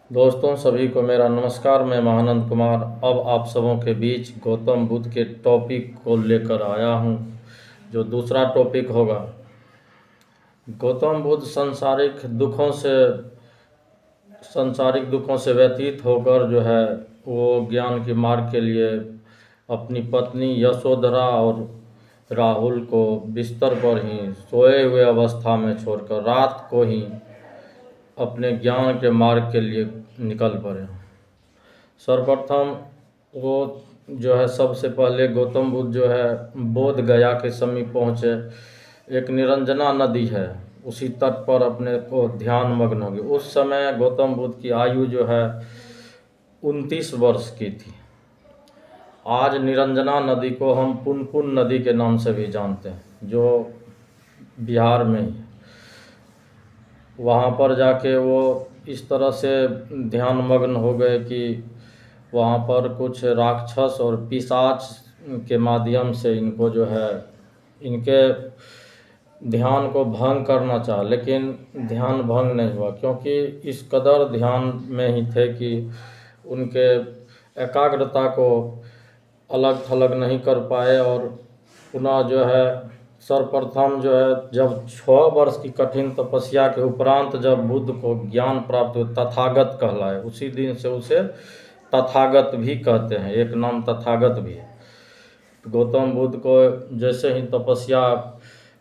दोस्तों सभी को मेरा नमस्कार। मैं महानंद कुमार अब आप सबों के बीच गौतम बुद्ध के टॉपिक को लेकर आया हूँ, जो दूसरा टॉपिक होगा। गौतम बुद्ध सांसारिक दुखों से व्यतीत होकर जो है वो ज्ञान के मार्ग के लिए अपनी पत्नी यशोधरा और राहुल को बिस्तर पर ही सोए हुए अवस्था में छोड़कर रात को ही अपने ज्ञान के मार्ग के लिए निकल पड़े। सर्वप्रथम वो जो है सबसे पहले गौतम बुद्ध जो है बोध गया के समीप पहुँचे। एक निरंजना नदी है, उसी तट पर अपने को ध्यान मग्न हो गए। उस समय गौतम बुद्ध की आयु जो है 29 वर्ष की थी। आज निरंजना नदी को हम पुनपुन नदी के नाम से भी जानते हैं, जो बिहार में ही। वहाँ पर जाके वो इस तरह से ध्यान मग्न हो गए कि वहाँ पर कुछ राक्षस और पिशाच के माध्यम से इनको जो है इनके ध्यान को भंग करना चाहा, लेकिन ध्यान भंग नहीं हुआ, क्योंकि इस कदर ध्यान में ही थे कि उनके एकाग्रता को अलग थलग नहीं कर पाए। और पुनः जो है सर्वप्रथम जो है जब 6 वर्ष की कठिन तपस्या के उपरांत जब बुद्ध को ज्ञान प्राप्त हुआ, तथागत कहलाए। उसी दिन से उसे तथागत भी कहते हैं, एक नाम तथागत भी है। गौतम बुद्ध को जैसे ही तपस्या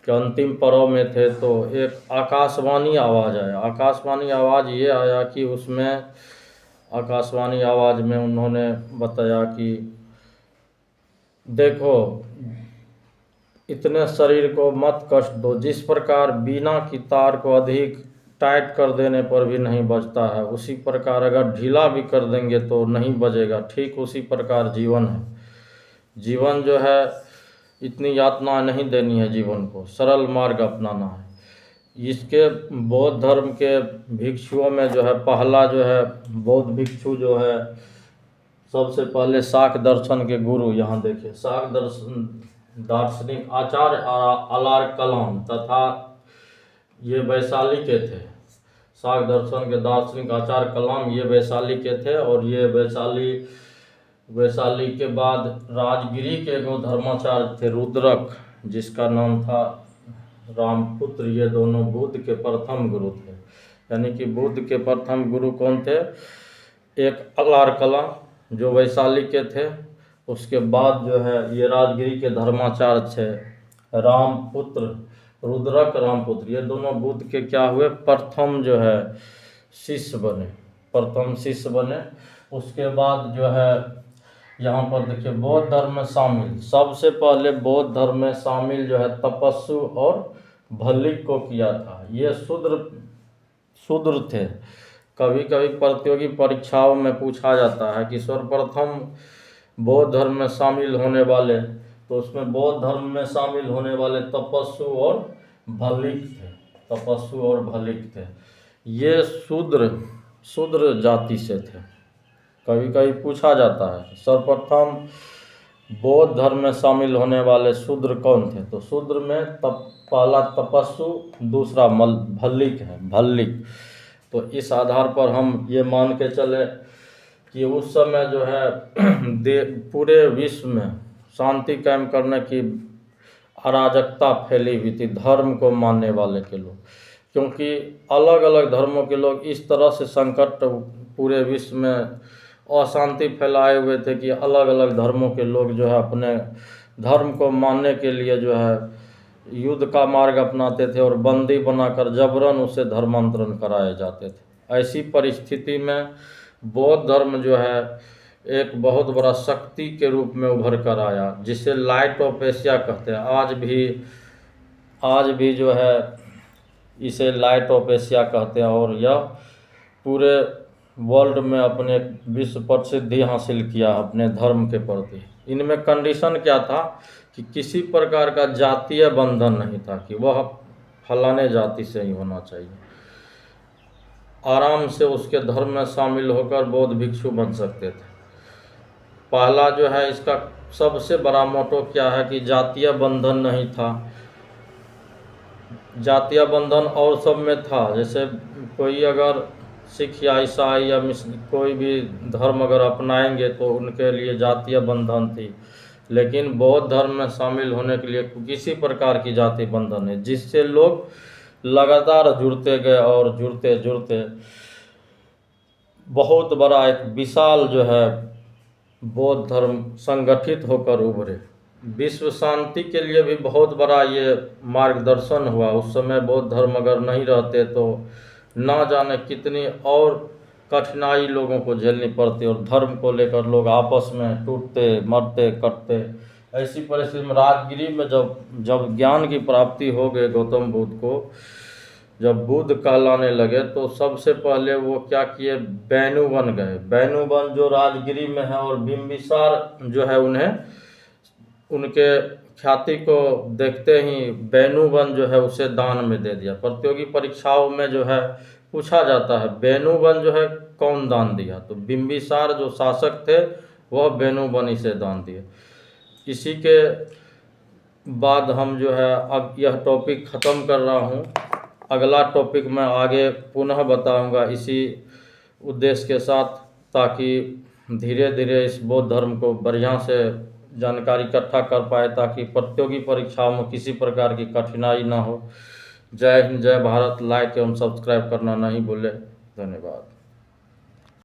के अंतिम पड़ाव में थे तो एक आकाशवाणी आवाज़ आया। आकाशवाणी आवाज़ ये आया कि उसमें आकाशवाणी आवाज़ में उन्होंने बताया कि देखो, इतने शरीर को मत कष्ट दो। जिस प्रकार बीना की तार को अधिक टाइट कर देने पर भी नहीं बजता है, उसी प्रकार अगर ढीला भी कर देंगे तो नहीं बजेगा। ठीक उसी प्रकार जीवन है। जीवन जो है इतनी यातना नहीं देनी है, जीवन को सरल मार्ग अपनाना है। इसके बौद्ध धर्म के भिक्षुओं में जो है पहला जो है बौद्ध भिक्षु जो है सबसे पहले शाक्त दर्शन के गुरु, यहाँ देखिए, शाक्त दर्शन दार्शनिक आचार्य अलार कलाम तथा ये वैशाली के थे। शाक्त दर्शन के दार्शनिक आचार्य कलाम ये वैशाली के थे। और ये वैशाली के बाद राजगिरी के एगो धर्माचार्य थे रुद्रक, जिसका नाम था रामपुत्र। ये दोनों बुद्ध के प्रथम गुरु थे। यानी कि बुद्ध के प्रथम गुरु कौन थे? एक अलार कलाम जो वैशाली के थे, उसके बाद जो है ये राजगिरी के धर्माचार्य थे रामपुत्र, रुद्रक रामपुत्र। ये दोनों बुद्ध के क्या हुए? प्रथम जो है शिष्य बने, प्रथम शिष्य बने। उसके बाद जो है यहाँ पर देखिए बौद्ध धर्म में शामिल, सबसे पहले बौद्ध धर्म में शामिल जो है तपस्सु और भल्लिक को किया था। ये शूद्र थे। कभी कभी प्रतियोगी परीक्षाओं में पूछा जाता है कि सर्वप्रथम बौद्ध धर्म में शामिल होने वाले, तो उसमें बौद्ध धर्म में शामिल होने वाले तपस्सु और भल्लिक थे। तपस्सु और भल्लिक थे। ये शूद्र जाति से थे। कभी कभी पूछा जाता है सर्वप्रथम बौद्ध धर्म में शामिल होने वाले शूद्र कौन थे? तो शूद्र में पहला तपस्सु, दूसरा भल्लिक है, भल्लिक। तो इस आधार पर हम ये मान के चले कि उस समय जो है पूरे विश्व में शांति कायम करने की अराजकता फैली हुई थी धर्म को मानने वाले के लोग, क्योंकि अलग अलग धर्मों के लोग इस तरह से संकट पूरे विश्व में अशांति फैलाए हुए थे कि अलग अलग धर्मों के लोग जो है अपने धर्म को मानने के लिए जो है युद्ध का मार्ग अपनाते थे और बंदी बनाकर जबरन उसे धर्मांतरण कराए जाते थे। ऐसी परिस्थिति में बौद्ध धर्म जो है एक बहुत बड़ा शक्ति के रूप में उभर कर आया, जिसे लाइट ऑफ एशिया कहते हैं। आज भी जो है इसे लाइट ऑफ एशिया कहते हैं। और यह पूरे वर्ल्ड में अपने विश्व प्रसिद्धि हासिल किया अपने धर्म के प्रति। इनमें कंडीशन क्या था कि किसी प्रकार का जातीय बंधन नहीं था कि वह फलाने जाति से ही होना चाहिए। आराम से उसके धर्म में शामिल होकर बौद्ध भिक्षु बन सकते थे। पहला जो है इसका सबसे बड़ा मोटो क्या है कि जातीय बंधन नहीं था। जातीय बंधन और सब में था। जैसे कोई अगर सिख या ईसाई या कोई भी धर्म अगर अपनाएंगे तो उनके लिए जातीय बंधन थी, लेकिन बौद्ध धर्म में शामिल होने के लिए किसी प्रकार की जाति बंधन है, जिससे लोग लगातार जुड़ते गए और जुड़ते जुड़ते बहुत बड़ा एक विशाल जो है बौद्ध धर्म संगठित होकर उभरे। विश्व शांति के लिए भी बहुत बड़ा ये मार्गदर्शन हुआ। उस समय बौद्ध धर्म अगर नहीं रहते तो ना जाने कितनी और कठिनाई लोगों को झेलनी पड़ती और धर्म को लेकर लोग आपस में टूटते मरते कटते। ऐसी परिस्थिति में राजगिरी में जब ज्ञान की प्राप्ति हो गई गौतम बुद्ध को, जब बुद्ध कहलाने लगे तो सबसे पहले वो क्या किए, बैनु बन गए। बैनु बन जो राजगिरी में है, और बिंबिसार जो है उन्हें उनके ख्याति को देखते ही बैनुबन जो है उसे दान में दे दिया। प्रतियोगी परीक्षाओं में जो है पूछा जाता है बैनुबन जो है कौन दान दिया, तो बिंबिसार जो शासक थे वह बैनुबन इसे दान दिए। इसी के बाद हम जो है अब यह टॉपिक ख़त्म कर रहा हूँ। अगला टॉपिक मैं आगे पुनः बताऊंगा इसी उद्देश्य के साथ, ताकि धीरे धीरे इस बौद्ध धर्म को बढ़िया से जानकारी इकट्ठा कर पाए, ताकि प्रतियोगी परीक्षाओं में किसी प्रकार की कठिनाई ना हो। जय हिंद, जय भारत। लाइक एवं सब्सक्राइब करना नहीं भूलें। धन्यवाद।